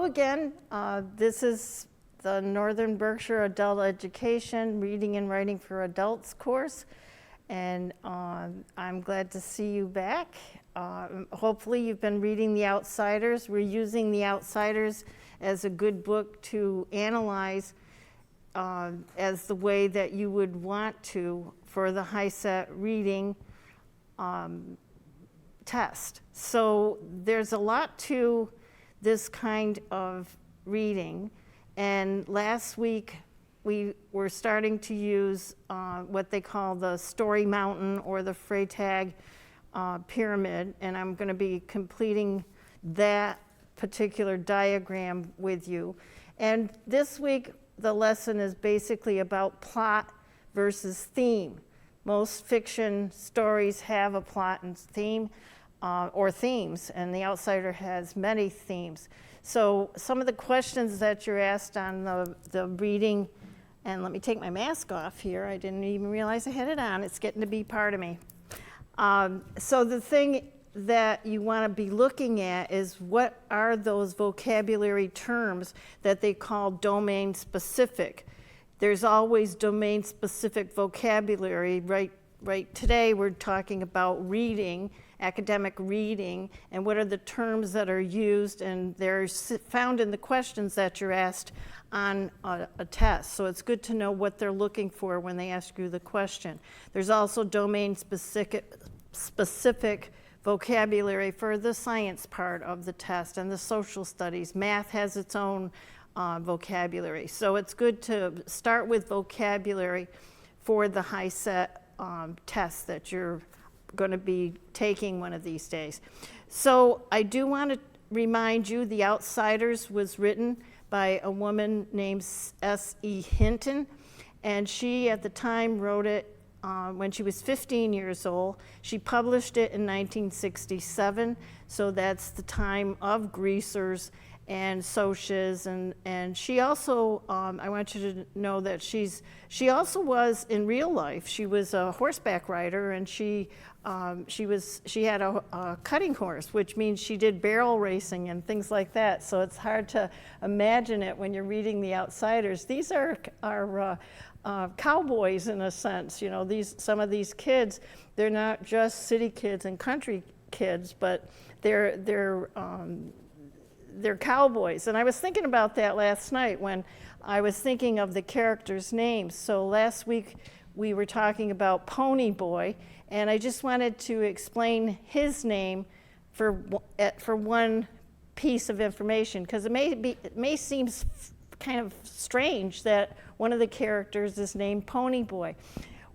Hello again. This is the Northern Berkshire Adult Education Reading and Writing for Adults course, and I'm glad to see you back. Hopefully you've been reading The Outsiders. We're using The Outsiders as a good book to analyze as the way that you would want to for the HiSET reading test. So there's a lot to this kind of reading, and last week we were starting to use what they call the story mountain or the Freytag pyramid, and I'm going to be completing that particular diagram with you. And this week the lesson is basically about plot versus theme. Most fiction stories have a plot and theme, or themes, and The Outsider has many themes. So some of the questions that you're asked on the reading, and let me take my mask off here. I didn't even realize I had it on. It's getting to be part of me. So the thing that you want to be looking at is what are those vocabulary terms that they call domain specific. There's always domain specific vocabulary. Right today we're talking about reading, academic reading, and what are the terms that are used, and they're found in the questions that you're asked on a test. So it's good to know what they're looking for when they ask you the question. There's also domain specific vocabulary for the science part of the test and the social studies. Math has its own vocabulary. So it's good to start with vocabulary for the HiSET test that you're going to be taking one of these days. So I do want to remind you, The Outsiders was written by a woman named S.E. Hinton, and she at the time wrote it when she was 15 years old. She published it in 1967, so that's the time of greasers and socias, and she also, I want you to know that she also was in real life. She was a horseback rider, and she had a cutting horse, which means she did barrel racing and things like that. So it's hard to imagine it when you're reading The Outsiders. These are cowboys in a sense. You know, some of these kids, they're not just city kids and country kids, but they're cowboys. And I was thinking about that last night when I was thinking of the characters' names. So last week we were talking about Pony Boy, and I just wanted to explain his name for one piece of information, because it may seem kind of strange that one of the characters is named Pony Boy.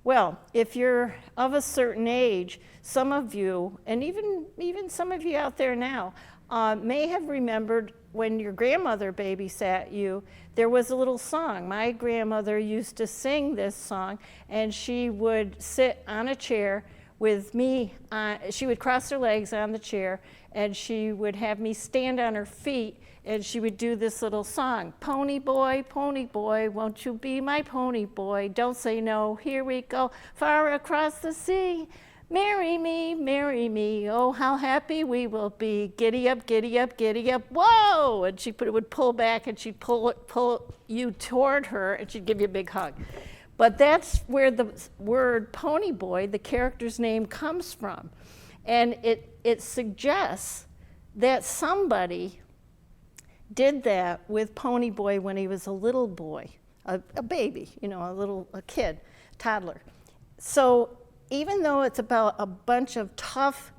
Well, if you're of a certain age, some of you, and even some of you out there now, may have remembered when your grandmother babysat you, there was a little song. My grandmother used to sing this song, and she would sit on a chair with me. She would cross her legs on the chair, and she would have me stand on her feet, and she would do this little song. Pony boy, won't you be my pony boy? Don't say no, here we go, far across the sea. Marry me, oh, how happy we will be. Giddy up, giddy up, giddy up, whoa! And she would pull back, and she'd pull you toward her, and she'd give you a big hug. But that's where the word Pony Boy, the character's name, comes from. And it suggests that somebody did that with Pony Boy when he was a little boy, a baby, you know, a kid, toddler. So even though it's about a bunch of tough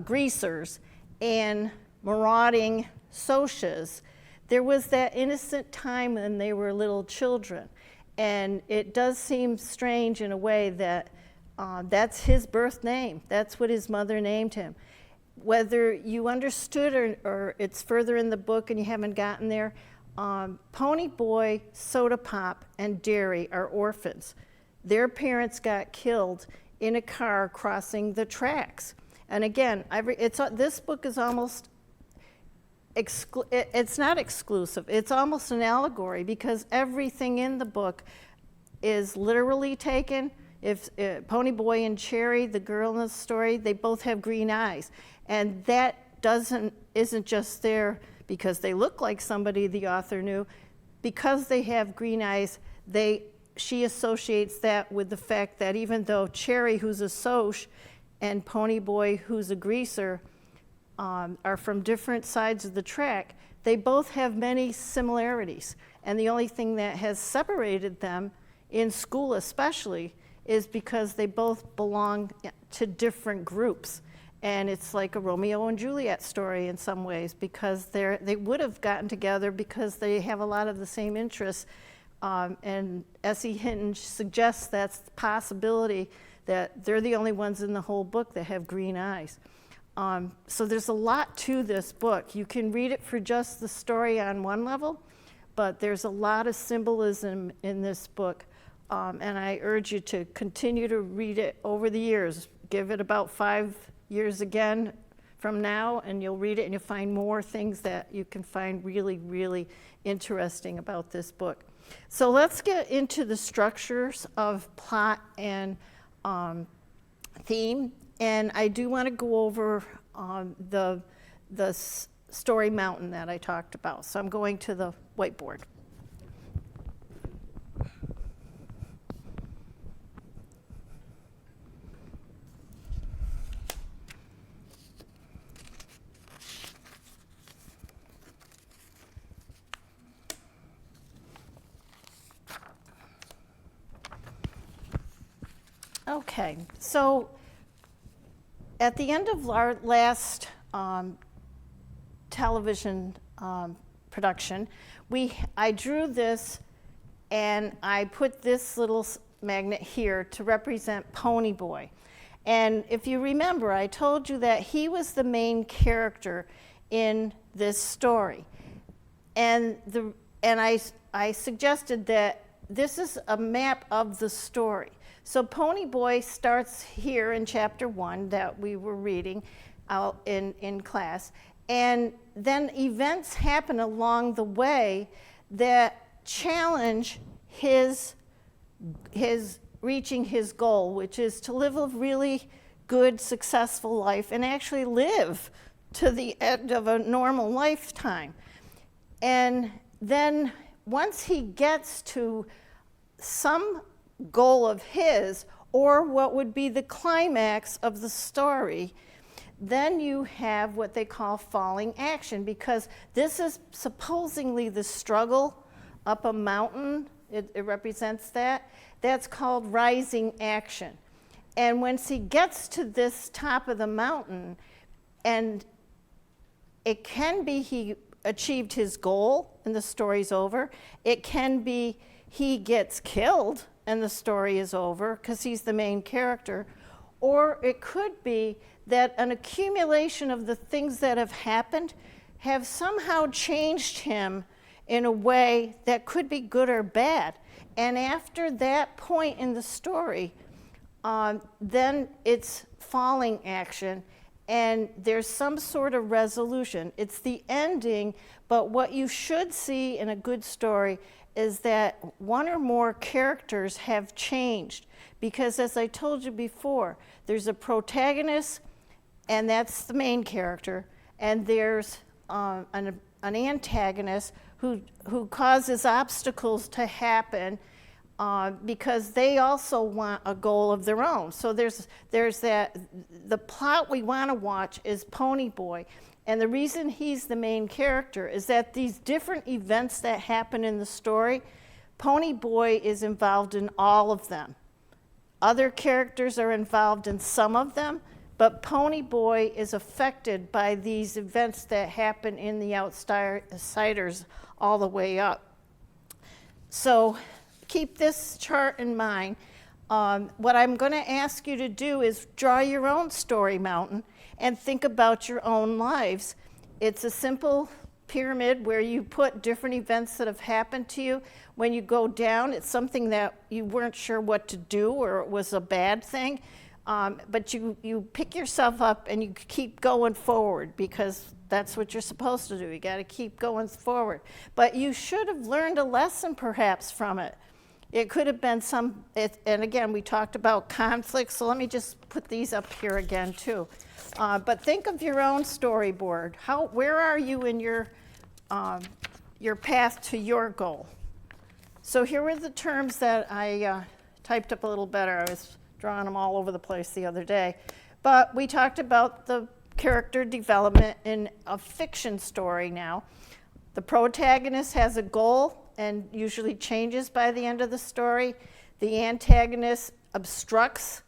greasers and marauding socias, there was that innocent time when they were little children. And it does seem strange in a way that that's his birth name. That's what his mother named him. Whether you understood or it's further in the book and you haven't gotten there, Pony Boy, Soda Pop, and Dairy are orphans. Their parents got killed in a car crossing the tracks. And again, this book is almost, it's not exclusive, it's almost an allegory, because everything in the book is literally taken. If Pony Boy and Cherry, the girl in the story, they both have green eyes. And that isn't just there because they look like somebody the author knew. Because they have green eyes, she associates that with the fact that even though Cherry, who's a Soch, and Ponyboy, who's a greaser, are from different sides of the track, they both have many similarities. And the only thing that has separated them, in school especially, is because they both belong to different groups. And it's like a Romeo and Juliet story in some ways, because they would have gotten together because they have a lot of the same interests. And S.E. Hinton suggests that's the possibility that they're the only ones in the whole book that have green eyes. So there's a lot to this book. You can read it for just the story on one level, but there's a lot of symbolism in this book. And I urge you to continue to read it over the years. Give it about 5 years again from now, and you'll read it and you'll find more things that you can find really, really interesting about this book. So let's get into the structures of plot and theme. And I do want to go over the story mountain that I talked about. So I'm going to the whiteboard. Okay, so at the end of our last television production, I drew this and I put this little magnet here to represent Ponyboy. And if you remember, I told you that he was the main character in this story. And I suggested that this is a map of the story. So Ponyboy starts here in chapter 1 that we were reading out in class. And then events happen along the way that challenge his reaching his goal, which is to live a really good, successful life and actually live to the end of a normal lifetime. And then once he gets to some goal of his, or what would be the climax of the story, then you have what they call falling action, because this is supposedly the struggle up a mountain. It represents that. That's called rising action. And once he gets to this top of the mountain, and it can be he achieved his goal and the story's over. It can be he gets killed and the story is over because he's the main character. Or it could be that an accumulation of the things that have happened have somehow changed him in a way that could be good or bad. And after that point in the story, then it's falling action, and there's some sort of resolution. It's the ending, but what you should see in a good story is that one or more characters have changed. Because as I told you before, there's a protagonist, and that's the main character, and there's an antagonist who causes obstacles to happen because they also want a goal of their own. So there's that, the plot we want to watch is Ponyboy. And the reason he's the main character is that these different events that happen in the story, Ponyboy is involved in all of them. Other characters are involved in some of them, but Ponyboy is affected by these events that happen in the Outsiders all the way up. So keep this chart in mind. What I'm going to ask you to do is draw your own story mountain and think about your own lives. It's a simple pyramid where you put different events that have happened to you. When you go down, it's something that you weren't sure what to do or it was a bad thing. But you pick yourself up and you keep going forward because that's what you're supposed to do. You got to keep going forward. But you should have learned a lesson perhaps from it. It could have been and again, we talked about conflict, so let me just put these up here again too. But think of your own storyboard. Where are you in your your path to your goal. So here were the terms that I typed up a little better. I was drawing them all over the place the other day. But we talked about the character development in a fiction story now. The protagonist has a goal and usually changes by the end of the story. The antagonist obstructs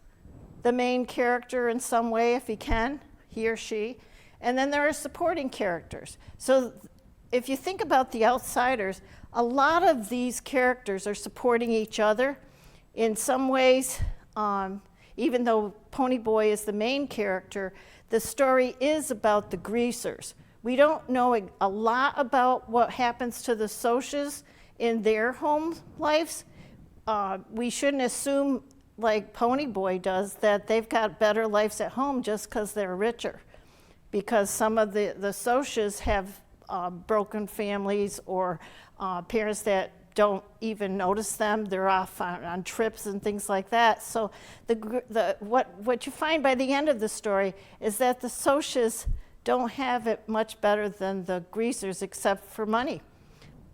the main character in some way if he can, he or she. And then there are supporting characters. So if you think about The Outsiders, a lot of these characters are supporting each other. In some ways, even though Ponyboy is the main character, the story is about the greasers. We don't know a lot about what happens to the Socs in their home lives. We shouldn't assume, like Ponyboy does, that they've got better lives at home just because they're richer. Because some of the Socs have broken families or parents that don't even notice them. They're off on trips and things like that. So what you find by the end of the story is that the Socs don't have it much better than the greasers except for money.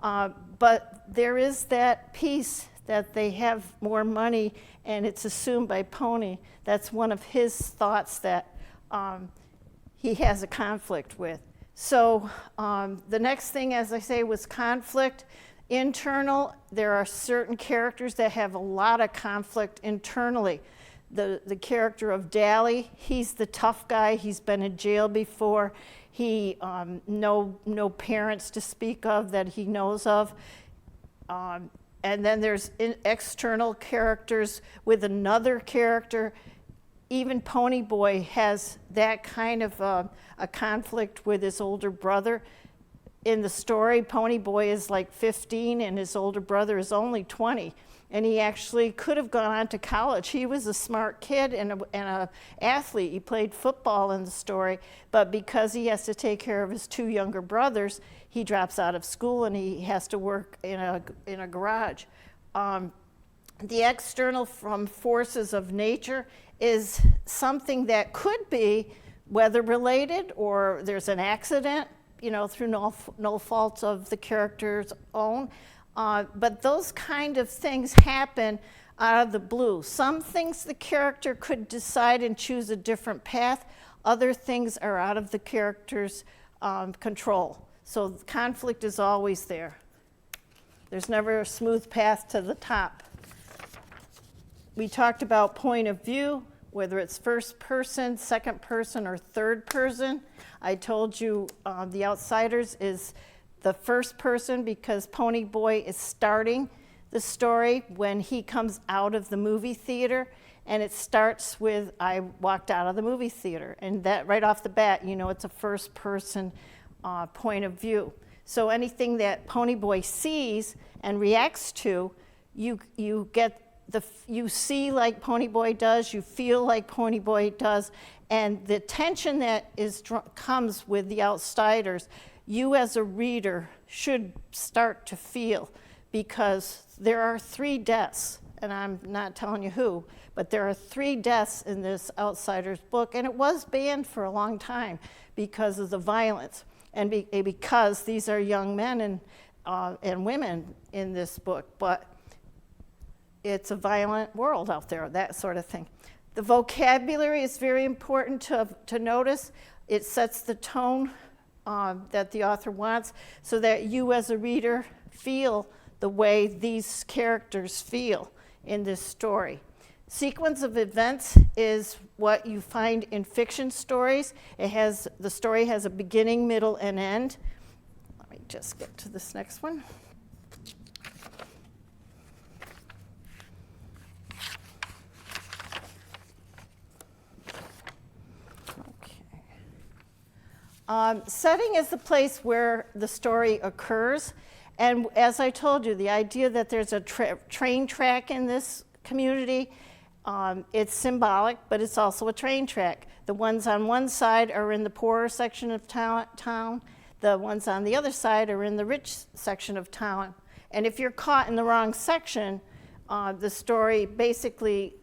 But there is that piece that they have more money, and it's assumed by Pony. That's one of his thoughts that he has a conflict with. So the next thing, as I say, was conflict. Internal, there are certain characters that have a lot of conflict internally. The character of Dally, he's the tough guy. He's been in jail before. He no parents to speak of that he knows of. And then there's external characters with another character. Even Ponyboy has that kind of a conflict with his older brother. In the story, Ponyboy is like 15 and his older brother is only 20. And he actually could have gone on to college. He was a smart kid and an athlete. He played football in the story, but because he has to take care of his two younger brothers, he drops out of school and he has to work in a garage. The external from forces of nature is something that could be weather related or there's an accident, through no fault of the character's own. But those kind of things happen out of the blue. Some things the character could decide and choose a different path. Other things are out of the character's control. So conflict is always there. There's never a smooth path to the top. We talked about point of view, whether it's first person, second person, or third person. I told you The Outsiders is the first person because Ponyboy is starting the story when he comes out of the movie theater, and it starts with, I walked out of the movie theater, and that right off the bat, it's a first person point of view. So anything that Ponyboy sees and reacts to, you see like Ponyboy does, you feel like Ponyboy does, and the tension that comes with The Outsiders, you as a reader should start to feel, because there are 3 deaths, and I'm not telling you who, but there are 3 deaths in this Outsiders book, and it was banned for a long time because of the violence, and because these are young men and women in this book, but it's a violent world out there, that sort of thing. The vocabulary is very important to notice. It sets the tone that the author wants so that you as a reader feel the way these characters feel in this story. Sequence of events is what you find in fiction stories. The story has a beginning, middle, and end. Let me just get to this next one. Setting is the place where the story occurs. And as I told you, the idea that there's a train track in this community, it's symbolic, but it's also a train track. The ones on one side are in the poorer section of town. The ones on the other side are in the rich section of town. And if you're caught in the wrong section, the story basically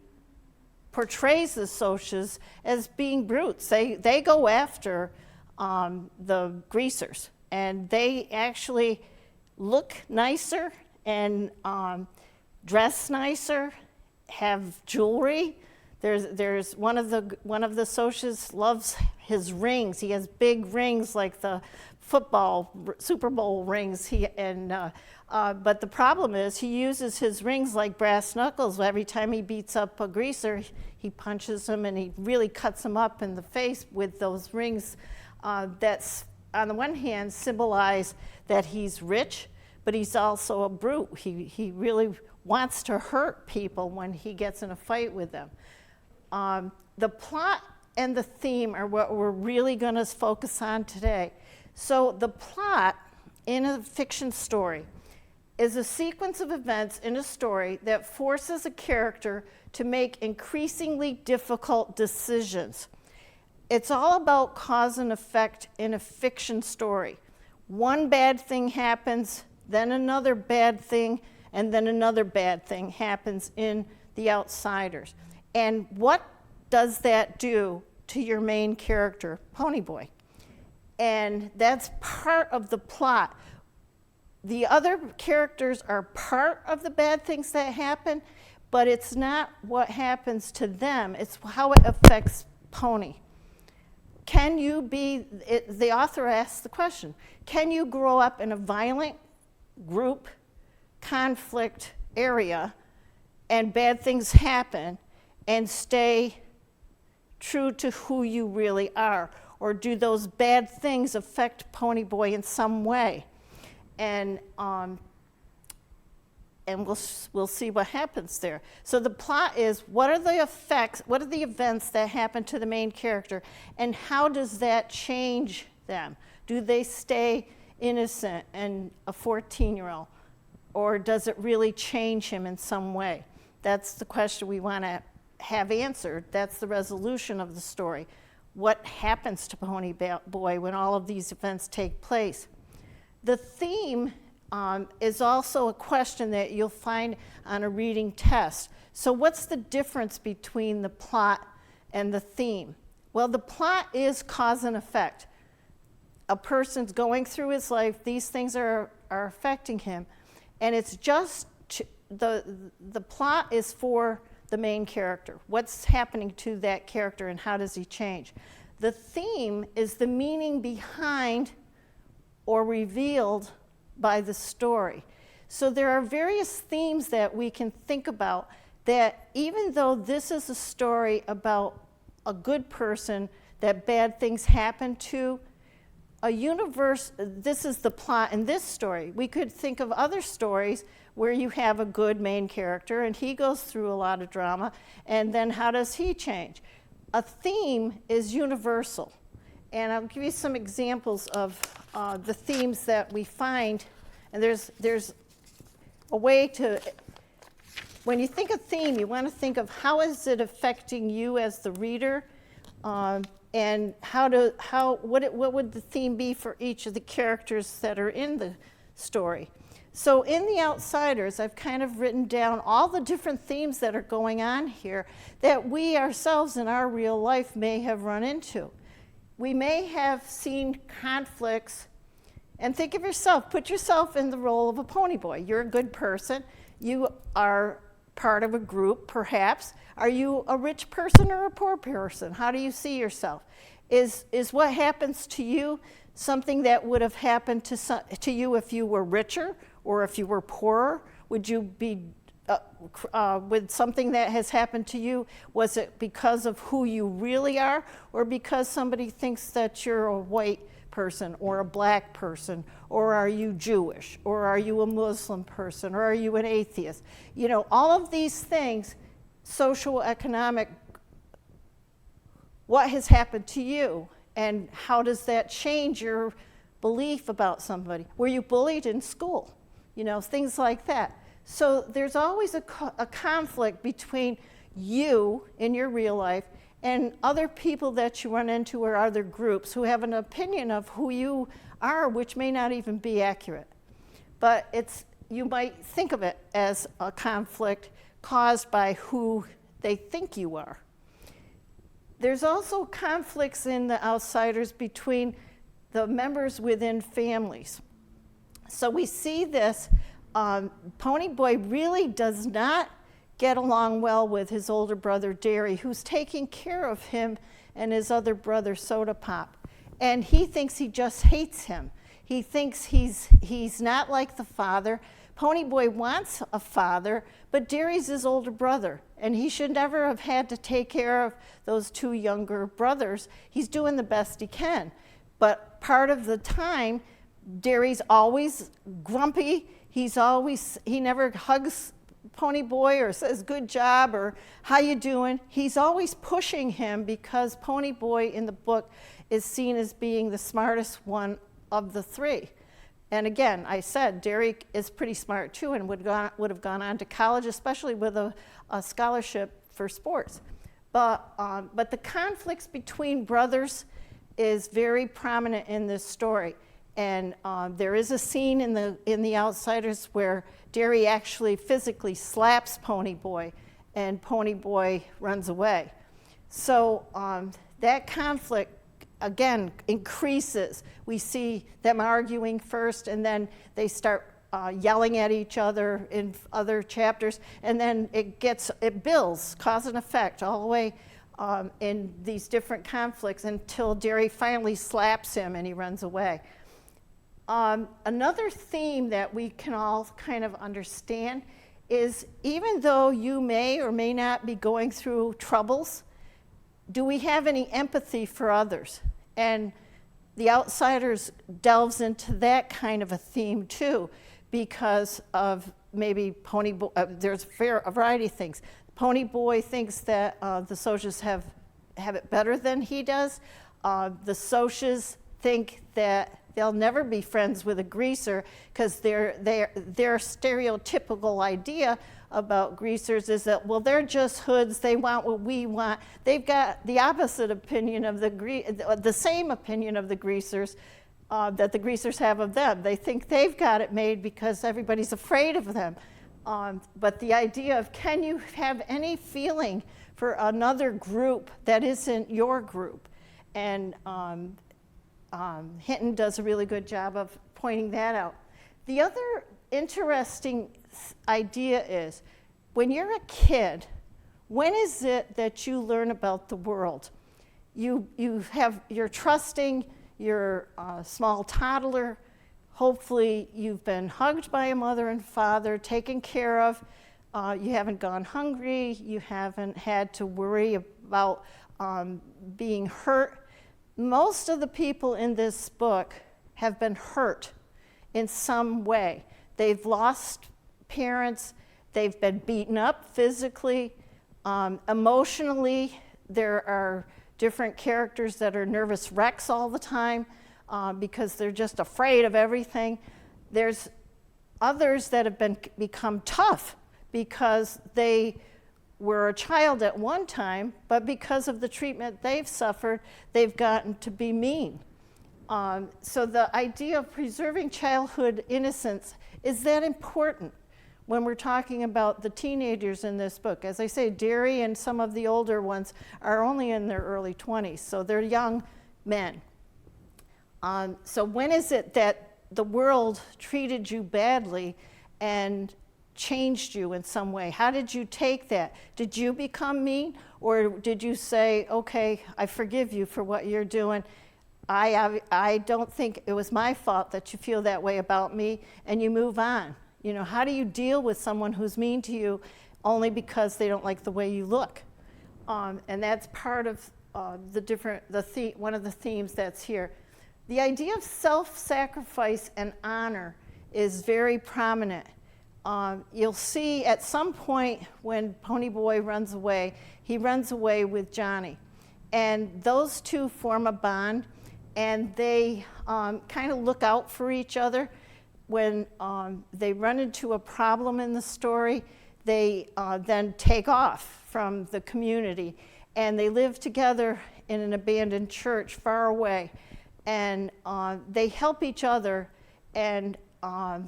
portrays the Socs as being brutes. They go after the greasers and they actually look nicer and dress nicer, have jewelry. There's one of the socials loves his rings. He has big rings like the football Super Bowl rings. But the problem is he uses his rings like brass knuckles. Every time he beats up a greaser, he punches him and he really cuts him up in the face with those rings. That's on the one hand symbolize that he's rich, but he's also a brute. He really wants to hurt people when he gets in a fight with them. The plot and the theme are what we're really going to focus on today. So the plot in a fiction story is a sequence of events in a story that forces a character to make increasingly difficult decisions. It's all about cause and effect in a fiction story. One bad thing happens, then another bad thing, and then another bad thing happens in The Outsiders. And what does that do to your main character, Ponyboy? And that's part of the plot. The other characters are part of the bad things that happen, but it's not what happens to them, it's how it affects Pony. Can you be, the author asks the question, can you grow up in a violent group conflict area and bad things happen and stay true to who you really are? Or do those bad things affect Ponyboy in some way? And we'll see what happens there. So the plot is, what are the effects, what are the events that happen to the main character, and how does that change them? Do they stay innocent and a 14-year-old, or does it really change him in some way? That's the question we want to have answered. That's the resolution of the story. What happens to Ponyboy when all of these events take place? The theme is also a question that you'll find on a reading test. So what's the difference between the plot and the theme? Well, the plot is cause and effect. A person's going through his life, these things are affecting him, and it's just, the plot is for the main character. What's happening to that character and how does he change? The theme is the meaning behind or revealed by the story. So there are various themes that we can think about that even though this is a story about a good person that bad things happen to, a universe, this is the plot in this story. We could think of other stories where you have a good main character and he goes through a lot of drama, and then how does he change? A theme is universal. And I'll give you some examples of the themes that we find. And there's a way to, when you think of theme, you want to think of how is it affecting you as the reader, and what would the theme be for each of the characters that are in the story. So in The Outsiders, I've kind of written down all the different themes that are going on here that we ourselves in our real life may have run into. We may have seen conflicts, and think of yourself, put yourself in the role of a Ponyboy. You're a good person. You are part of a group, perhaps. Are you a rich person or a poor person? How do you see yourself? Is what happens to you something that would have happened to you if you were richer or if you were poorer? Would you be with something that has happened to you, was it because of who you really are, or because somebody thinks that you're a white person or a black person, or are you Jewish, or are you a Muslim person, or are you an atheist? You know, all of these things, social, economic, what has happened to you, and how does that change your belief about somebody? Were you bullied in school? You know, things like that. So there's always a conflict between you in your real life and other people that you run into, or other groups who have an opinion of who you are, which may not even be accurate. But you might think of it as a conflict caused by who they think you are. There's also conflicts in The Outsiders between the members within families. So we see this, Pony Boy really does not get along well with his older brother Derry, who's taking care of him and his other brother Soda Pop. And he thinks he just hates him. He thinks he's not like the father. Pony Boy wants a father, but Derry's his older brother, and he should never have had to take care of those two younger brothers. He's doing the best he can. But part of the time, Derry's always grumpy. He never hugs Pony Boy or says good job or how you doing. He's always pushing him because Pony Boy in the book is seen as being the smartest one of the three. And again, I said Derry is pretty smart too and would have gone on to college, especially with a scholarship for sports. But the conflicts between brothers is very prominent in this story. And there is a scene in the Outsiders where Derry actually physically slaps Pony Boy, and Pony Boy runs away. So that conflict, again, increases. We see them arguing first, and then they start yelling at each other in other chapters, and then it builds, cause and effect, all the way in these different conflicts until Derry finally slaps him and he runs away. Another theme that we can all kind of understand is even though you may or may not be going through troubles, do we have any empathy for others? And The Outsiders delves into that kind of a theme too, because of maybe Pony Boy, there's a variety of things. Pony Boy thinks that the Socias have it better than he does. The Socias think that they'll never be friends with a greaser because their stereotypical idea about greasers is that, well, they're just hoods, they want what we want. They've got the opposite opinion of the same opinion of the greasers that the greasers have of them. They think they've got it made because everybody's afraid of them. But the idea of, can you have any feeling for another group that isn't your group? And Hinton does a really good job of pointing that out. The other interesting idea is, when you're a kid, when is it that you learn about the world? You're trusting, you're a small toddler, hopefully you've been hugged by a mother and father, taken care of, you haven't gone hungry, you haven't had to worry about being hurt. Most of the people in this book have been hurt in some way. They've lost parents, they've been beaten up physically, emotionally. There are different characters that are nervous wrecks all the time because they're just afraid of everything. There's others that have become tough because they were a child at one time, but because of the treatment they've suffered, they've gotten to be mean. So the idea of preserving childhood innocence is that important when we're talking about the teenagers in this book. As I say, Derry and some of the older ones are only in their early 20s, so they're young men. So when is it that the world treated you badly and changed you in some way? How did you take that? Did you become mean, or did you say, okay, I forgive you for what you're doing? I don't think it was my fault that you feel that way about me, and you move on. You know, how do you deal with someone who's mean to you only because they don't like the way you look? And that's part of one of the themes that's here. The idea of self-sacrifice and honor is very prominent. You'll see at some point when Pony Boy runs away, he runs away with Johnny. And those two form a bond, and they kind of look out for each other. When they run into a problem in the story, they then take off from the community, and they live together in an abandoned church far away. And they help each other, and I'll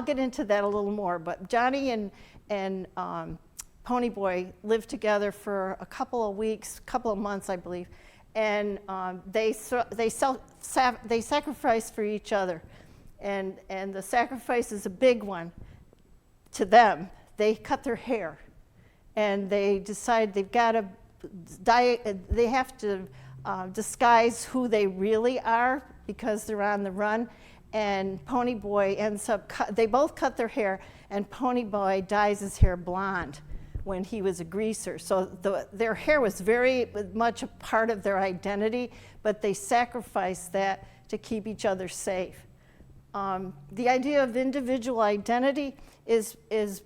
get into that a little more, but Johnny and Pony Boy lived together for a couple of weeks, couple of months, I believe, and they sacrifice for each other, and the sacrifice is a big one to them. They cut their hair, and they decide they've got to they have to disguise who they really are because they're on the run. And Ponyboy ends up, they both cut their hair, and Ponyboy dyes his hair blonde when he was a greaser. So their hair was very much a part of their identity, but they sacrificed that to keep each other safe. The idea of individual identity is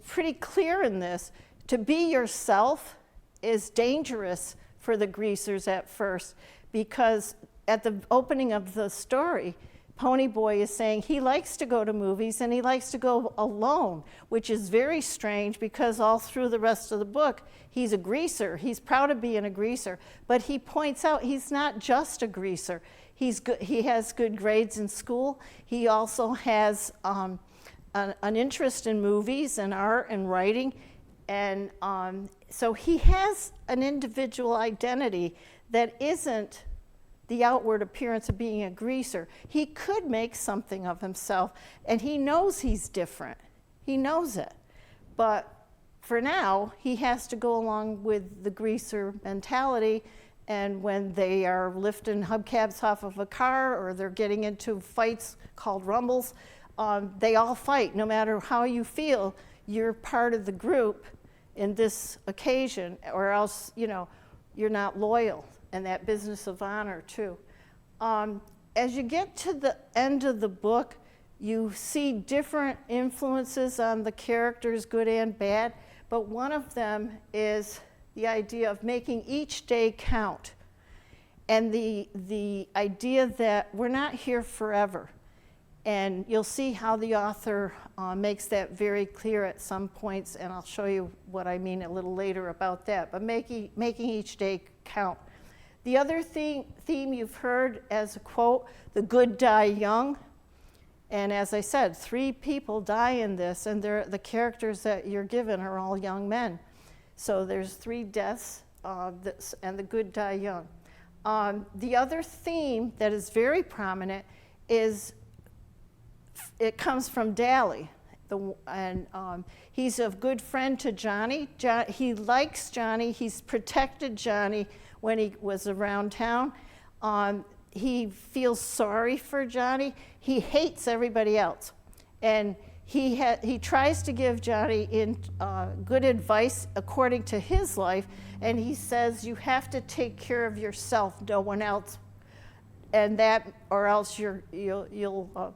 pretty clear in this. To be yourself is dangerous for the greasers at first, because at the opening of the story, Ponyboy is saying he likes to go to movies and he likes to go alone, which is very strange because all through the rest of the book, he's a greaser. He's proud of being a greaser, but he points out he's not just a greaser. He has good grades in school. He also has an interest in movies and art and writing, and so he has an individual identity that isn't the outward appearance of being a greaser. He could make something of himself, and he knows he's different. He knows it. But for now, he has to go along with the greaser mentality, and when they are lifting hubcaps off of a car or they're getting into fights called rumbles, they all fight. No matter how you feel, you're part of the group in this occasion, or else, you're not loyal. And that business of honor too. As you get to the end of the book, you see different influences on the characters, good and bad, but one of them is the idea of making each day count, and the idea that we're not here forever. And you'll see how the author makes that very clear at some points, and I'll show you what I mean a little later about that, but making each day count. The other theme you've heard as a quote, the good die young. And as I said, 3 people die in this, and the characters that you're given are all young men. So there's 3 deaths, and the good die young. The other theme that is very prominent is, it comes from Dally. He's a good friend to Johnny. He likes Johnny. He's protected Johnny when he was around town. He feels sorry for Johnny. He hates everybody else. And he tries to give Johnny good advice according to his life, and he says, you have to take care of yourself, no one else, and that, or else you'll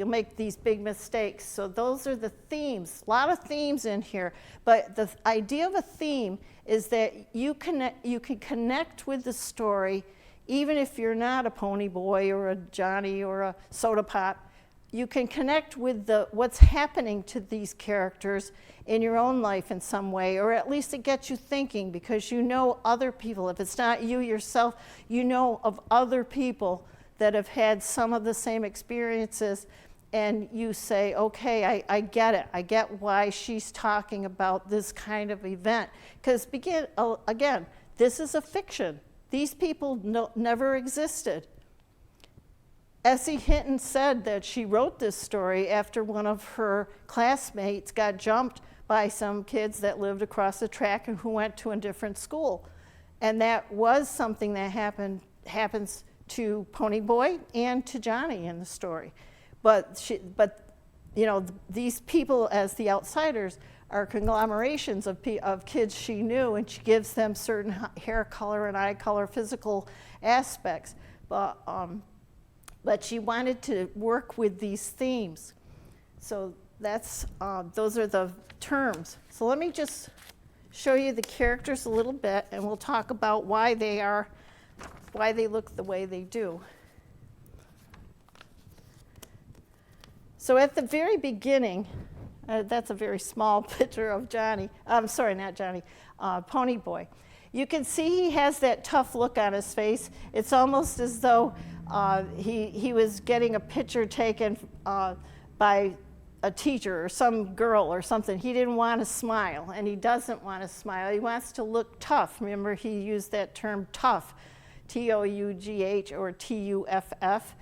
make these big mistakes. So those are the themes. A lot of themes in here, but the idea of a theme is that you can connect with the story, even if you're not a Ponyboy or a Johnny or a Soda Pop. You can connect with what's happening to these characters in your own life in some way, or at least it gets you thinking, because you know other people. If it's not you yourself, you know of other people that have had some of the same experiences, and you say, okay, I get it. I get why she's talking about this kind of event. Because again, this is a fiction. These people never existed. Essie Hinton said that she wrote this story after one of her classmates got jumped by some kids that lived across the track and who went to a different school. And that was something that happens to Ponyboy and to Johnny in the story. But these people, as the outsiders, are conglomerations of kids she knew, and she gives them certain hair color and eye color, physical aspects. But she wanted to work with these themes. So those are the terms. So let me just show you the characters a little bit, and we'll talk about why they look the way they do. So at the very beginning, that's a very small picture of Johnny. I'm sorry, not Johnny, Ponyboy. You can see he has that tough look on his face. It's almost as though he was getting a picture taken by a teacher or some girl or something. He didn't want to smile, and he doesn't want to smile. He wants to look tough. Remember, he used that term tough Tough or Tuff.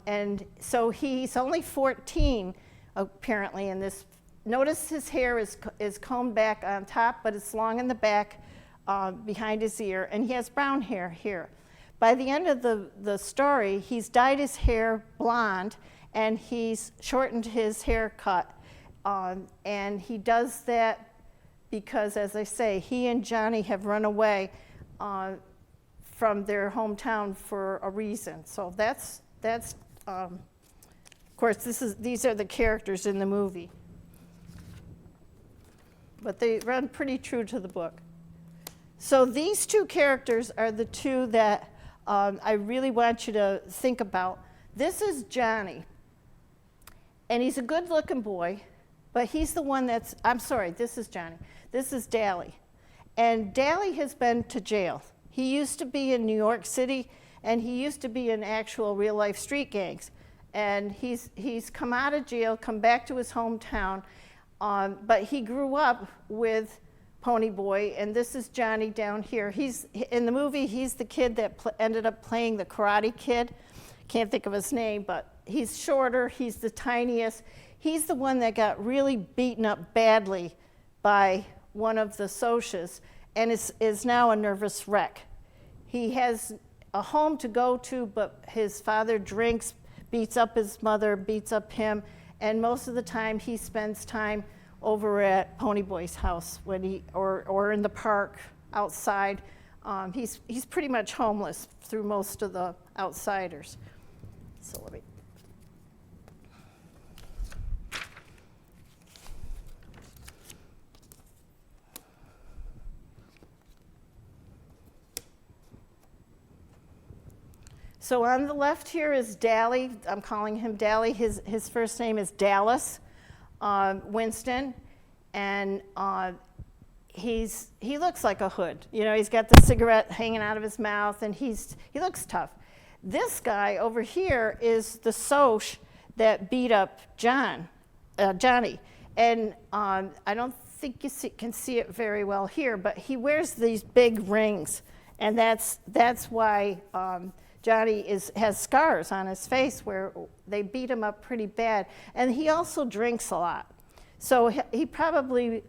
And so he's only 14, apparently, in this. Notice his hair is combed back on top, but it's long in the back behind his ear, and he has brown hair here. By the end of the story, he's dyed his hair blonde, and he's shortened his haircut. And he does that because, as I say, he and Johnny have run away from their hometown for a reason. So that's of course, these are the characters in the movie. But they run pretty true to the book. So these two characters are the two that I really want you to think about. This is Johnny, and he's a good-looking boy, but he's the one that's, I'm sorry, this is Johnny. This is Dally, and Dally has been to jail. He used to be in New York City, and he used to be in actual real-life street gangs, and he's come out of jail, come back to his hometown, but he grew up with Pony Boy, and this is Johnny down here. In the movie, he's the kid that ended up playing the Karate Kid. Can't think of his name, but he's shorter, he's the tiniest. He's the one that got really beaten up badly by one of the Socs and is now a nervous wreck. He has a home to go to, but his father drinks, beats up his mother, beats up him, and most of the time he spends time over at Pony Boy's house when or in the park outside. He's pretty much homeless through most of the outsiders. So let me. So on the left here is Dally. I'm calling him Dally. His first name is Dallas Winston, and he looks like a hood. You know, he's got the cigarette hanging out of his mouth, and he looks tough. This guy over here is the Soc that beat up Johnny, and I don't think you can see it very well here, but he wears these big rings, and that's why Johnny has scars on his face where they beat him up pretty bad. And he also drinks a lot. So he probably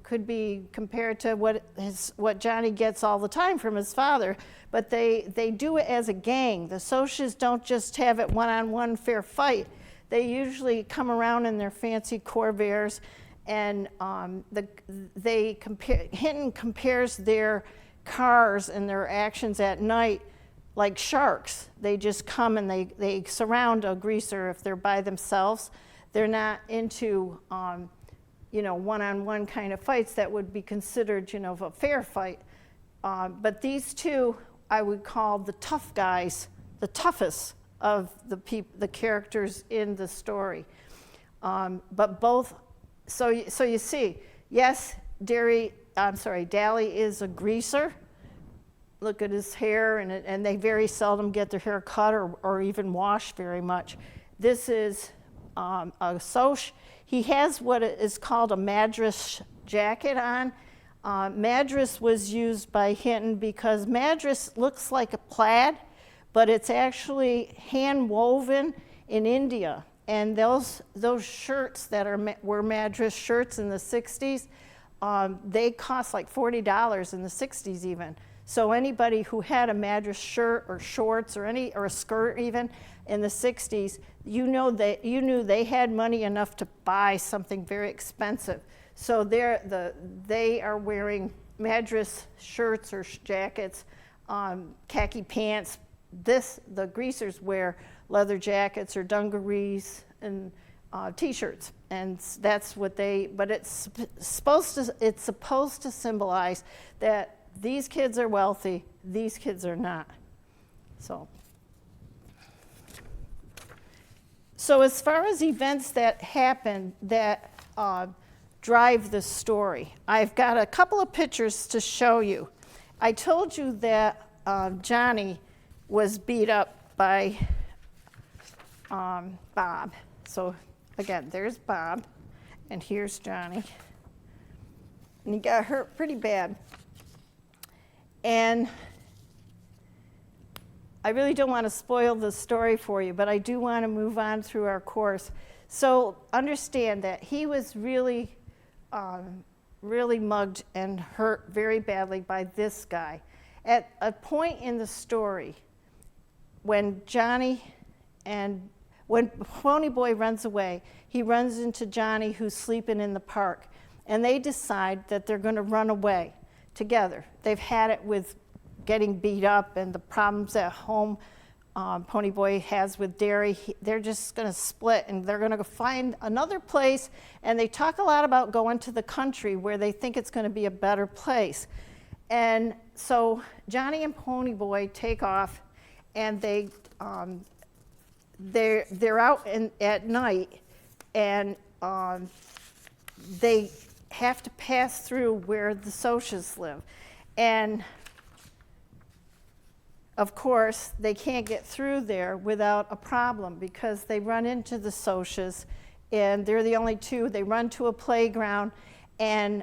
could be compared to what Johnny gets all the time from his father, but they do it as a gang. The Socs don't just have it one-on-one fair fight. They usually come around in their fancy Corvairs, and Hinton compares their cars and their actions at night like sharks. They just come and they surround a greaser if they're by themselves. They're not into one-on-one kind of fights that would be considered a fair fight. But these two I would call the tough guys, the toughest of the characters in the story. But both, so you see, yes, Dally is a greaser. Look at his hair, and they very seldom get their hair cut or even washed very much. This is a Soc. He has what is called a Madras jacket on. Madras was used by Hinton because Madras looks like a plaid, but it's actually hand woven in India. And those shirts that were Madras shirts in the 60s, they cost like $40 in the 60s even. So anybody who had a Madras shirt or shorts or a skirt even in the 60s, you knew they had money enough to buy something very expensive. So they are wearing Madras shirts or jackets, khaki pants. The greasers wear leather jackets or dungarees and T-shirts, and that's what but it's supposed to symbolize that these kids are wealthy, these kids are not. So as far as events that happen that drive the story, I've got a couple of pictures to show you. I told you that Johnny was beat up by Bob. So again, there's Bob, and here's Johnny. And he got hurt pretty bad. And I really don't want to spoil the story for you, but I do want to move on through our course. So understand that he was really mugged and hurt very badly by this guy. At a point in the story, when Pony Boy runs away, he runs into Johnny, who's sleeping in the park, and they decide that they're going to run away together. They've had it with getting beat up and the problems at home Pony Boy has with Derry. They're just going to split, and they're going to go find another place, and they talk a lot about going to the country where they think it's going to be a better place. And so Johnny and Pony Boy take off, and they're out at night, and they have to pass through where the Socs live. And of course, they can't get through there without a problem, because they run into the Socs, and they're the only two. They run to a playground, and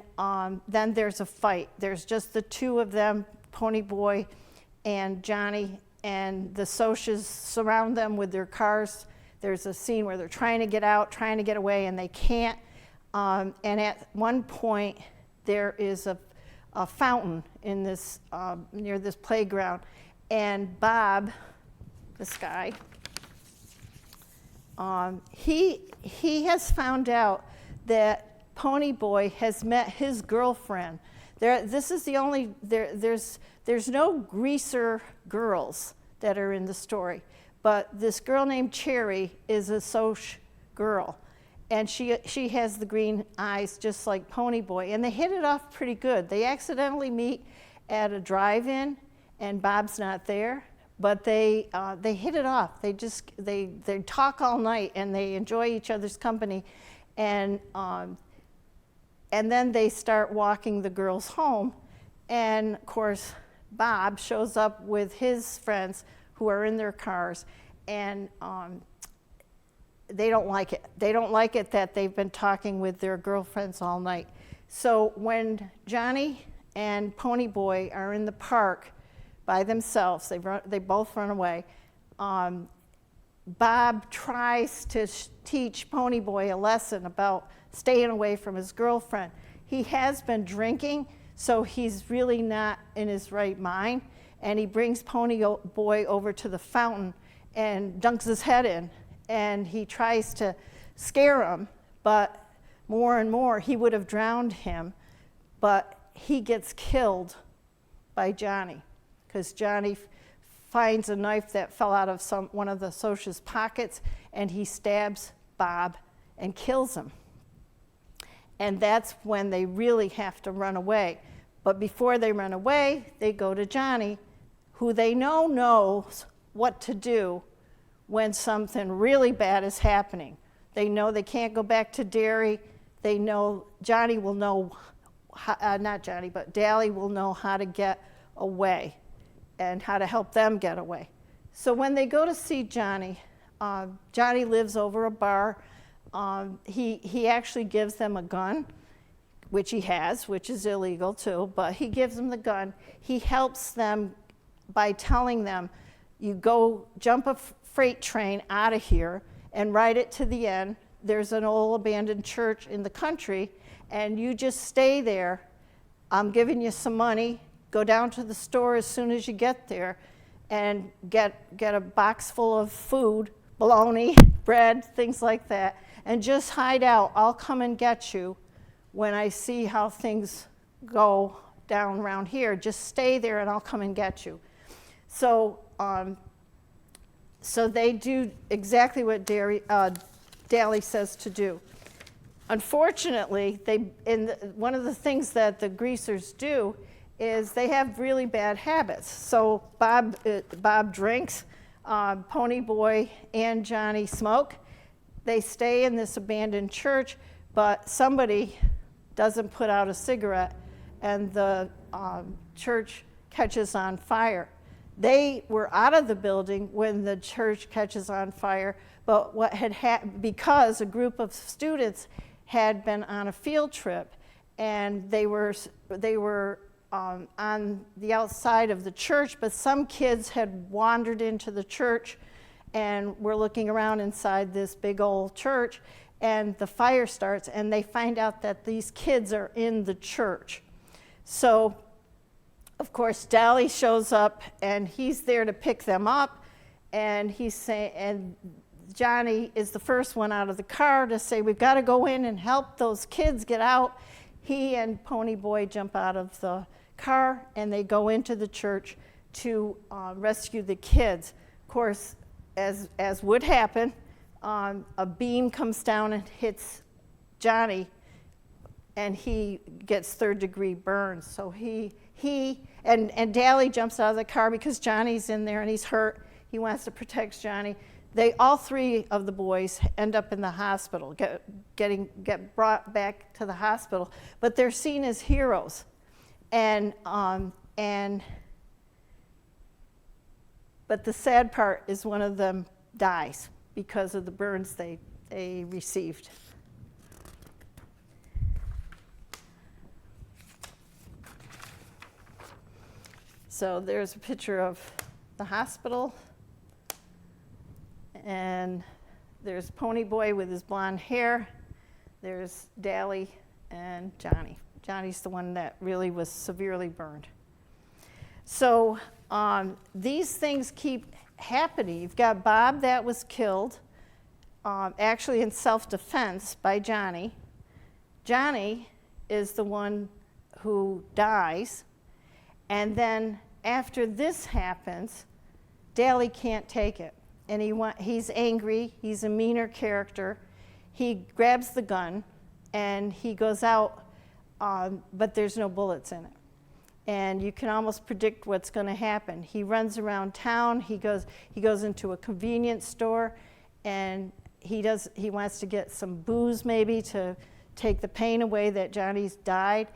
then there's a fight. There's just the two of them, Pony Boy and Johnny, and the Socs surround them with their cars. There's a scene where they're trying to get out, trying to get away, and they can't. And at one point, there is a fountain in this near this playground, and Bob, this guy, he has found out that Pony Boy has met his girlfriend. This is the only, there's no greaser girls that are in the story, but this girl named Cherry is a Soc girl, and she has the green eyes just like Pony Boy, and they hit it off pretty good. They accidentally meet at a drive-in, and Bob's not there, but they hit it off. They talk all night, and they enjoy each other's company, and then they start walking the girls home, and of course Bob shows up with his friends who are in their cars, and they don't like it. They don't like it that they've been talking with their girlfriends all night. So when Johnny and Pony Boy are in the park by themselves, they both run away. Bob tries to teach Pony Boy a lesson about staying away from his girlfriend. He has been drinking, so he's really not in his right mind, and he brings Pony Boy over to the fountain and dunks his head in, and he tries to scare him, but more and more he would have drowned him, but he gets killed by Johnny, because Johnny finds a knife that fell out of one of the Socs' pockets, and he stabs Bob and kills him. And that's when they really have to run away. But before they run away, they go to Johnny, who they know knows what to do when something really bad is happening. They know they can't go back to Derry. They know Johnny will know, not Johnny, but Dally will know how to get away and how to help them get away. So when they go to see Johnny, Johnny lives over a bar. He actually gives them a gun, which he has, which is illegal too, but he gives them the gun. He helps them by telling them, you go jump a freight train out of here and ride it to the end. There's an old abandoned church in the country, and you just stay there. I'm giving you some money. Go down to the store as soon as you get there and get a box full of food, bologna, bread, things like that, and just hide out. I'll come and get you when I see how things go down around here. Just stay there and I'll come and get you. So they do exactly what Dally says to do. Unfortunately, one of the things that the greasers do is they have really bad habits. So Bob drinks, Pony Boy and Johnny smoke. They stay in this abandoned church, but somebody doesn't put out a cigarette, and the church catches on fire. They were out of the building when the church catches on fire, but what had happened, because a group of students had been on a field trip, and they were on the outside of the church, but some kids had wandered into the church and were looking around inside this big old church, and the fire starts, and they find out that these kids are in the church. So, of course, Dally shows up, and he's there to pick them up, and he's saying, and Johnny is the first one out of the car to say, we've got to go in and help those kids get out. He and Pony Boy jump out of the car, and they go into the church to rescue the kids. Of course, as would happen, a beam comes down and hits Johnny, and he gets third-degree burns. So and Dally jumps out of the car because Johnny's in there and he's hurt. He wants to protect Johnny. All three of the boys end up in the hospital, get brought back to the hospital, but they're seen as heroes. But the sad part is one of them dies because of the burns they received. So there's a picture of the hospital, and there's Pony Boy with his blonde hair. There's Dally and Johnny. Johnny's the one that really was severely burned. So these things keep happening. You've got Bob that was killed, actually in self-defense by Johnny. Johnny is the one who dies. And then after this happens, Dally can't take it. And he's angry. He's a meaner character. He grabs the gun and he goes out, but there's no bullets in it. And you can almost predict what's going to happen. He runs around town. He goes into a convenience store, and he wants to get some booze maybe to take the pain away that Johnny's died.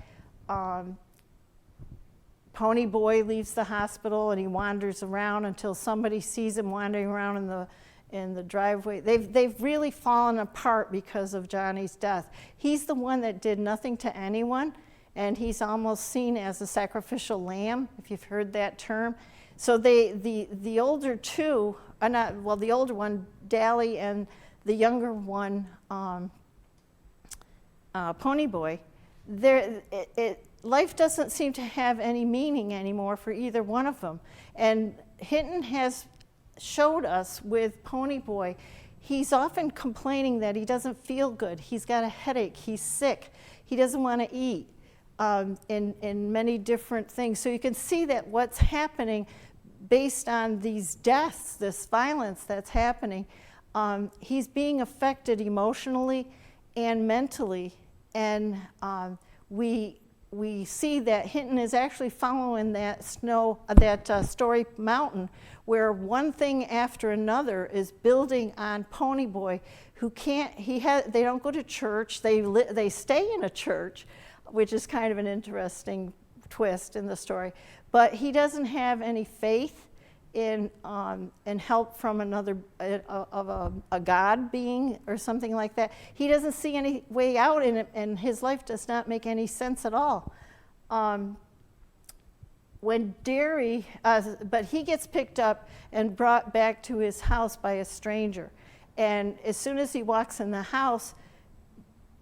Pony Boy leaves the hospital and he wanders around until somebody sees him wandering around in the driveway. They've really fallen apart because of Johnny's death. He's the one that did nothing to anyone, and he's almost seen as a sacrificial lamb, if you've heard that term. So the older two, the older one, Dally, and the younger one, Pony Boy, life doesn't seem to have any meaning anymore for either one of them. And Hinton has showed us with Pony Boy, he's often complaining that he doesn't feel good. He's got a headache. He's sick. He doesn't want to eat in many different things. So you can see that what's happening based on these deaths, this violence that's happening, he's being affected emotionally and mentally. And we see that Hinton is actually following that Story Mountain, where one thing after another is building on Pony Boy, who they don't go to church. They stay in a church, which is kind of an interesting twist in the story. But he doesn't have any faith in help from a God being or something like that. He doesn't see any way out in it, and his life does not make any sense at all. But he gets picked up and brought back to his house by a stranger. And as soon as he walks in the house,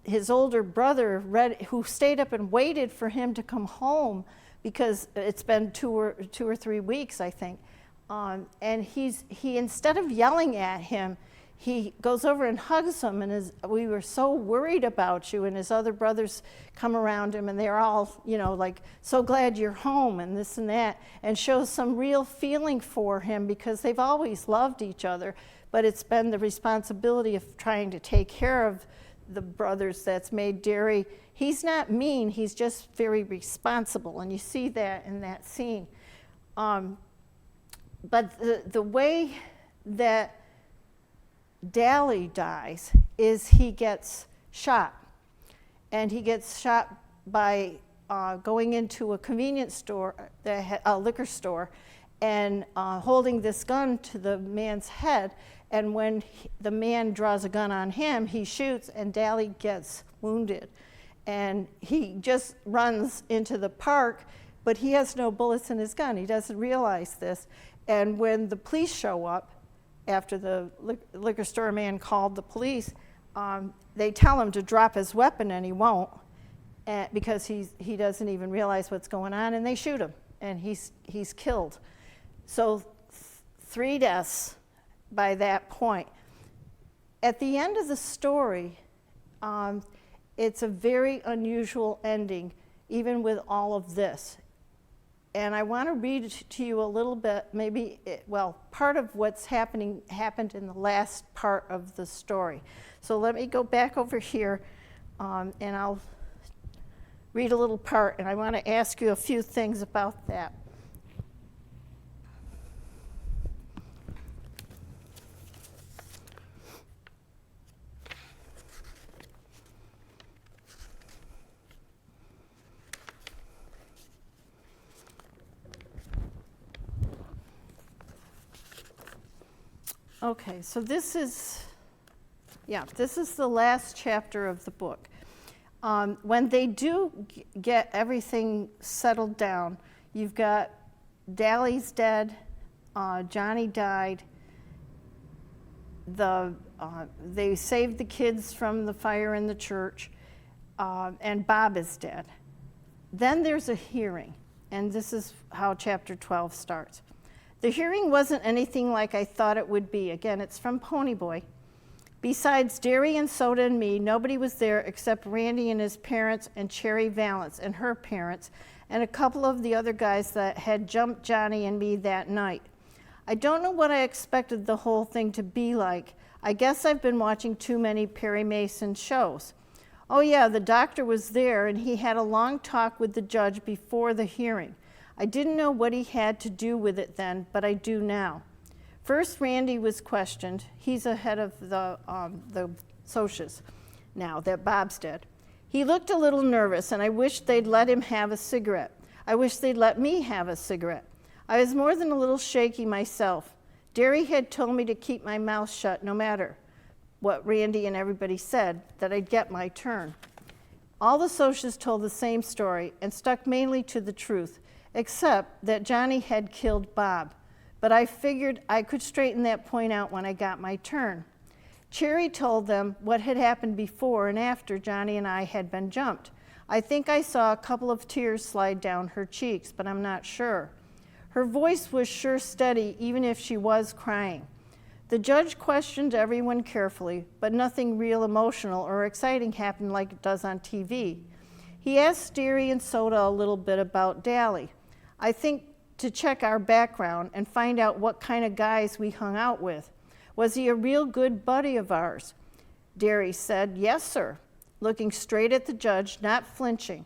his older brother, who stayed up and waited for him to come home, because it's been 2 or 3 weeks, I think. And he instead of yelling at him, he goes over and hugs him, and we were so worried about you. And his other brothers come around him, and they're all, like, so glad you're home, and this and that, and shows some real feeling for him, because they've always loved each other, but it's been the responsibility of trying to take care of the brothers that's made Derry. He's not mean, he's just very responsible, and you see that in that scene. But the way that Dally dies is he gets shot. And he gets shot by going into a convenience store, a liquor store, and holding this gun to the man's head. And when the man draws a gun on him, he shoots, and Dally gets wounded. And he just runs into the park but he has no bullets in his gun. He doesn't realize this. And when the police show up, after the liquor store man called the police, they tell him to drop his weapon, and he won't, because he doesn't even realize what's going on, and they shoot him, and he's killed. So 3 deaths by that point. At the end of the story, it's a very unusual ending, even with all of this. And I want to read to you a little bit, part of what's happened in the last part of the story. So let me go back over here, and I'll read a little part, and I want to ask you a few things about that. Okay, so this is the last chapter of the book. When they do get everything settled down, you've got Dally's dead, Johnny died, they saved the kids from the fire in the church, and Bob is dead. Then there's a hearing, and this is how chapter 12 starts. The hearing wasn't anything like I thought it would be. Again, it's from Ponyboy. Besides Derry and Soda and me, nobody was there except Randy and his parents and Cherry Valance and her parents and a couple of the other guys that had jumped Johnny and me that night. I don't know what I expected the whole thing to be like. I guess I've been watching too many Perry Mason shows. Oh yeah, the doctor was there and he had a long talk with the judge before the hearing. I didn't know what he had to do with it then, but I do now. First, Randy was questioned. He's ahead of the socias now that Bob's dead. He looked a little nervous, and I wished they'd let him have a cigarette. I wish they'd let me have a cigarette. I was more than a little shaky myself. Derry had told me to keep my mouth shut no matter what Randy and everybody said, that I'd get my turn. All the socias told the same story and stuck mainly to the truth, except that Johnny had killed Bob. But I figured I could straighten that point out when I got my turn. Cherry told them what had happened before and after Johnny and I had been jumped. I think I saw a couple of tears slide down her cheeks, but I'm not sure. Her voice was sure steady, even if she was crying. The judge questioned everyone carefully, but nothing real emotional or exciting happened like it does on TV. He asked Derry and Soda a little bit about Dally. I think to check our background and find out what kind of guys we hung out with. Was he a real good buddy of ours? Derry said, yes, sir, looking straight at the judge, not flinching.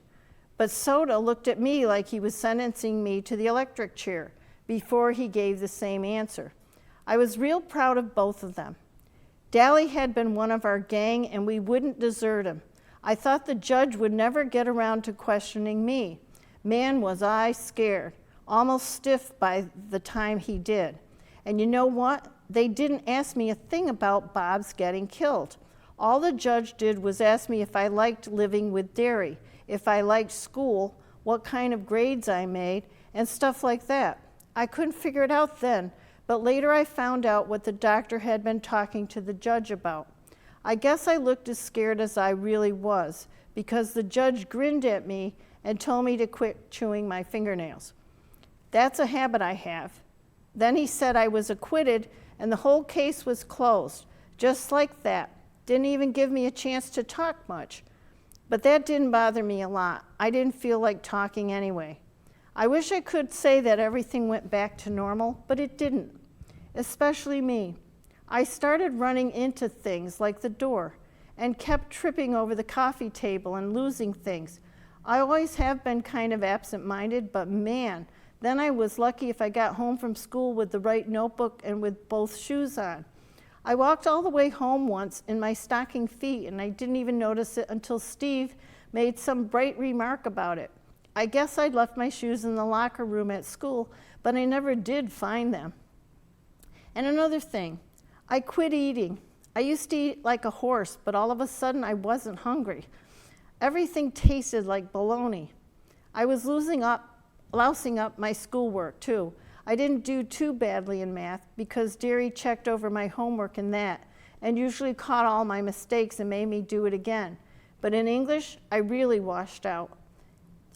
But Soda looked at me like he was sentencing me to the electric chair before he gave the same answer. I was real proud of both of them. Dally had been one of our gang, and we wouldn't desert him. I thought the judge would never get around to questioning me. Man, was I scared, almost stiff by the time he did. And you know what? They didn't ask me a thing about Bob's getting killed. All the judge did was ask me if I liked living with Derry, if I liked school, what kind of grades I made, and stuff like that. I couldn't figure it out then, but later I found out what the doctor had been talking to the judge about. I guess I looked as scared as I really was, because the judge grinned at me and told me to quit chewing my fingernails. That's a habit I have. Then he said I was acquitted and the whole case was closed, just like that. Didn't even give me a chance to talk much. But that didn't bother me a lot. I didn't feel like talking anyway. I wish I could say that everything went back to normal, but it didn't, especially me. I started running into things like the door and kept tripping over the coffee table and losing things. I always have been kind of absent-minded, but man, then I was lucky if I got home from school with the right notebook and with both shoes on. I walked all the way home once in my stocking feet, and I didn't even notice it until Steve made some bright remark about it. I guess I'd left my shoes in the locker room at school, but I never did find them. And another thing, I quit eating. I used to eat like a horse, but all of a sudden I wasn't hungry. Everything tasted like bologna. I was losing lousing up my schoolwork too. I didn't do too badly in math because Deary checked over my homework in that and usually caught all my mistakes and made me do it again. But in English, I really washed out.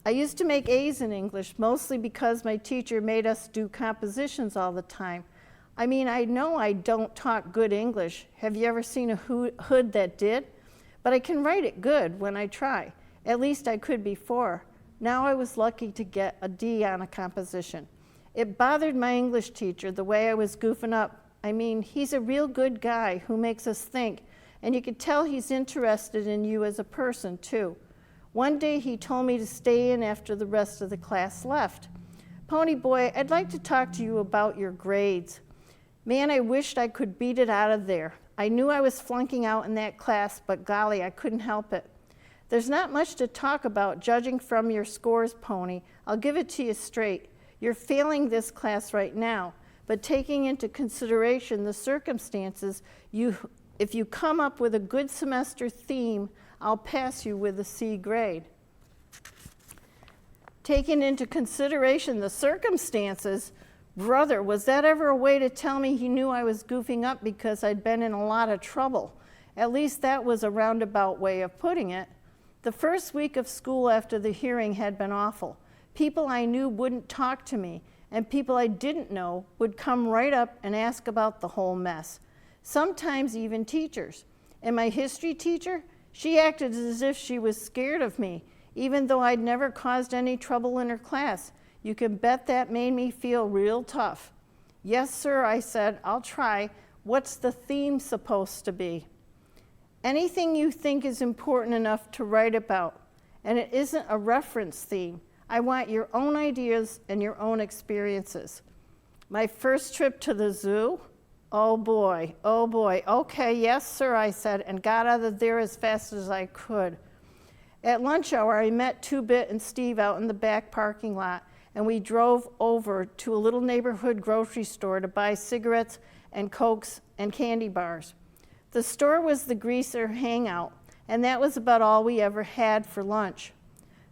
I used to make A's in English, mostly because my teacher made us do compositions all the time. I mean, I know I don't talk good English. Have you ever seen a hood that did? But I can write it good when I try. At least I could before. Now I was lucky to get a D on a composition. It bothered my English teacher the way I was goofing up. I mean, he's a real good guy who makes us think, and you could tell he's interested in you as a person too. One day he told me to stay in after the rest of the class left. Pony Boy, I'd like to talk to you about your grades. Man, I wished I could beat it out of there. I knew I was flunking out in that class, but golly, I couldn't help it. There's not much to talk about judging from your scores, Pony. I'll give it to you straight. You're failing this class right now, but taking into consideration the circumstances, if you come up with a good semester theme, I'll pass you with a C grade. Taking into consideration the circumstances, brother, was that ever a way to tell me he knew I was goofing up because I'd been in a lot of trouble? At least that was a roundabout way of putting it. The first week of school after the hearing had been awful. People I knew wouldn't talk to me, and people I didn't know would come right up and ask about the whole mess. Sometimes even teachers. And my history teacher, she acted as if she was scared of me, even though I'd never caused any trouble in her class. You can bet that made me feel real tough. Yes, sir, I said, I'll try. What's the theme supposed to be? Anything you think is important enough to write about, and it isn't a reference theme. I want your own ideas and your own experiences. My first trip to the zoo? Oh boy, okay, yes sir, I said, and got out of there as fast as I could. At lunch hour, I met Two-Bit and Steve out in the back parking lot, and we drove over to a little neighborhood grocery store to buy cigarettes and Cokes and candy bars. The store was the greaser hangout, and that was about all we ever had for lunch.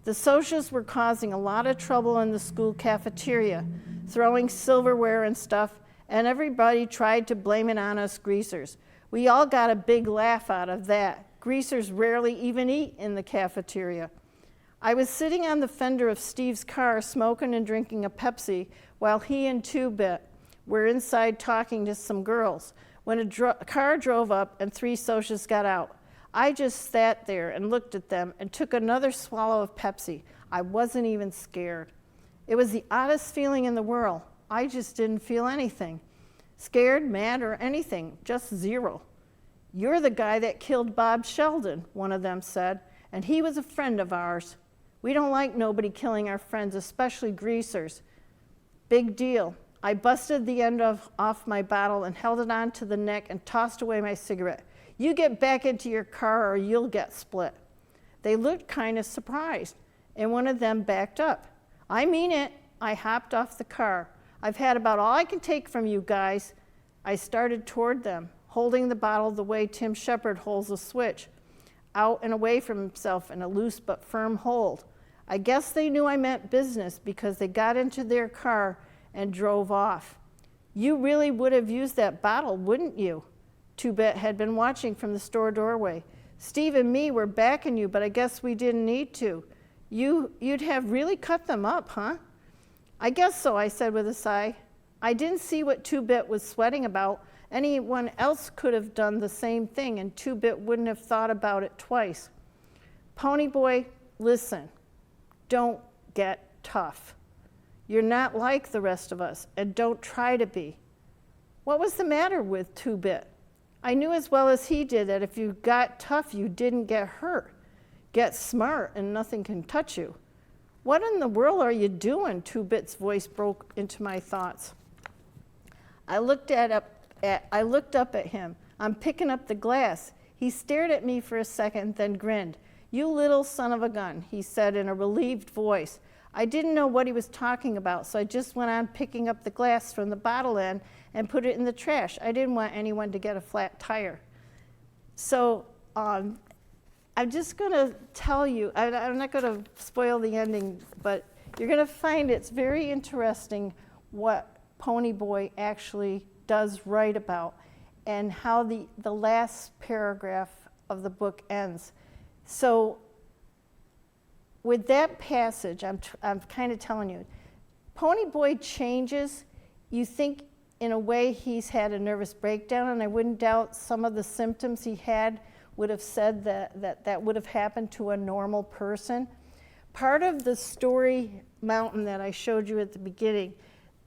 The socials were causing a lot of trouble in the school cafeteria, throwing silverware and stuff, and everybody tried to blame it on us greasers. We all got a big laugh out of that. Greasers rarely even eat in the cafeteria. I was sitting on the fender of Steve's car smoking and drinking a Pepsi while he and Two-Bit were inside talking to some girls when a car drove up and three socials got out. I just sat there and looked at them and took another swallow of Pepsi. I wasn't even scared. It was the oddest feeling in the world. I just didn't feel anything. Scared, mad, or anything, just zero. You're the guy that killed Bob Sheldon, one of them said, and he was a friend of ours. We don't like nobody killing our friends, especially greasers. Big deal. I busted the end off my bottle and held it onto the neck and tossed away my cigarette. You get back into your car or you'll get split. They looked kind of surprised, and one of them backed up. I mean it. I hopped off the car. I've had about all I can take from you guys. I started toward them, holding the bottle the way Tim Shepard holds a switch, out and away from himself in a loose but firm hold. I guess they knew I meant business because they got into their car and drove off. You really would have used that bottle, wouldn't you? Two-Bit had been watching from the store doorway. Steve and me were backing you, but I guess we didn't need to. You'd have really cut them up, huh? I guess so, I said with a sigh. I didn't see what Two-Bit was sweating about. Anyone else could have done the same thing, and Two-Bit wouldn't have thought about it twice. Pony Boy, listen. Don't get tough. You're not like the rest of us, and don't try to be. What was the matter with Two-Bit? I knew as well as he did that if you got tough, you didn't get hurt. Get smart, and nothing can touch you. What in the world are you doing? Two-Bit's voice broke into my thoughts. I looked up at him. I'm picking up the glass. He stared at me for a second, then grinned. You little son of a gun, he said in a relieved voice. I didn't know what he was talking about, so I just went on picking up the glass from the bottle end and put it in the trash. I didn't want anyone to get a flat tire. So I'm just going to tell you, I'm not going to spoil the ending, but you're going to find it's very interesting what Ponyboy actually does write about and how the last paragraph of the book ends. So with that passage, I'm kind of telling you, Ponyboy changes. You think in a way he's had a nervous breakdown, and I wouldn't doubt some of the symptoms he had would have said that would have happened to a normal person. Part of the story mountain that I showed you at the beginning,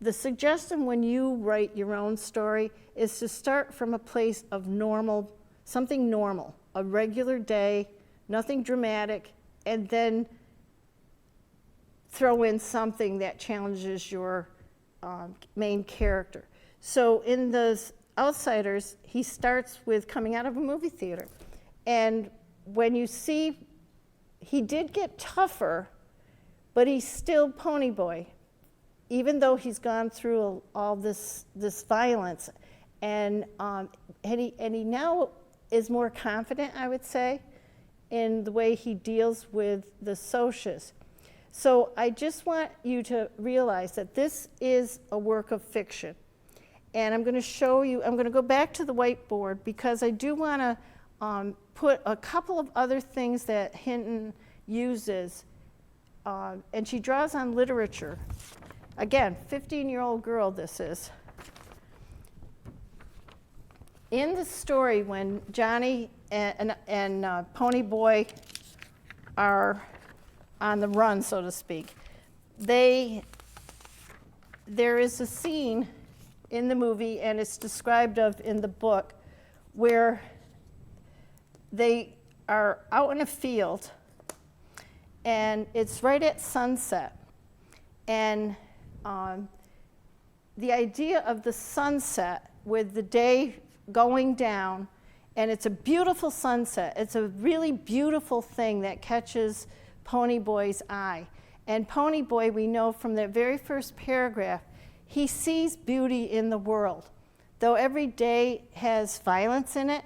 the suggestion when you write your own story is to start from a place of normal, something normal, a regular day, nothing dramatic, and then throw in something that challenges your main character. So in The Outsiders, he starts with coming out of a movie theater. And when you see, he did get tougher, but he's still Ponyboy, even though he's gone through all this violence. And he now is more confident, I would say, in the way he deals with the socias. So I just want you to realize that this is a work of fiction. And I'm going to show you, I'm going to go back to the whiteboard because I do want to put a couple of other things that Hinton uses. And she draws on literature. Again, 15-year-old girl this is. In the story, when Johnny and Ponyboy are on the run, so to speak, there is a scene in the movie, and it's described of in the book, where they are out in a field, and it's right at sunset. And the idea of the sunset with the day going down, and it's a beautiful sunset. It's a really beautiful thing that catches Ponyboy's eye. And Ponyboy, we know from the very first paragraph, he sees beauty in the world. Though every day has violence in it,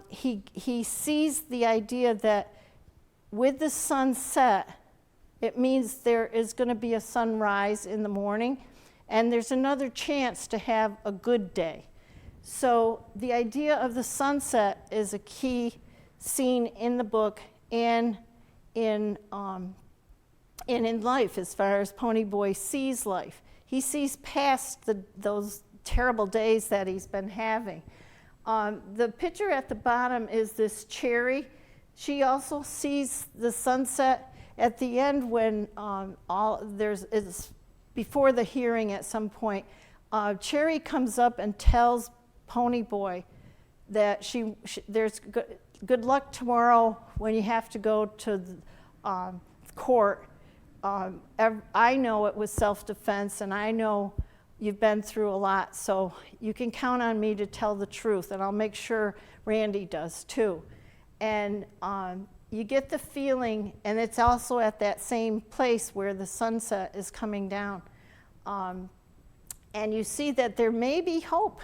he sees the idea that with the sunset, it means there is going to be a sunrise in the morning, and there's another chance to have a good day. So the idea of the sunset is a key scene in the book and in life, as far as Ponyboy sees life. He sees past those terrible days that he's been having. The picture at the bottom is this cherry. She also sees the sunset at the end when it's before the hearing at some point. Cherry comes up and tells Ponyboy that there's good luck tomorrow when you have to go to court. I know it was self-defense, and I know you've been through a lot, so you can count on me to tell the truth, and I'll make sure Randy does too. And you get the feeling, and it's also at that same place where the sunset is coming down. And you see that there may be hope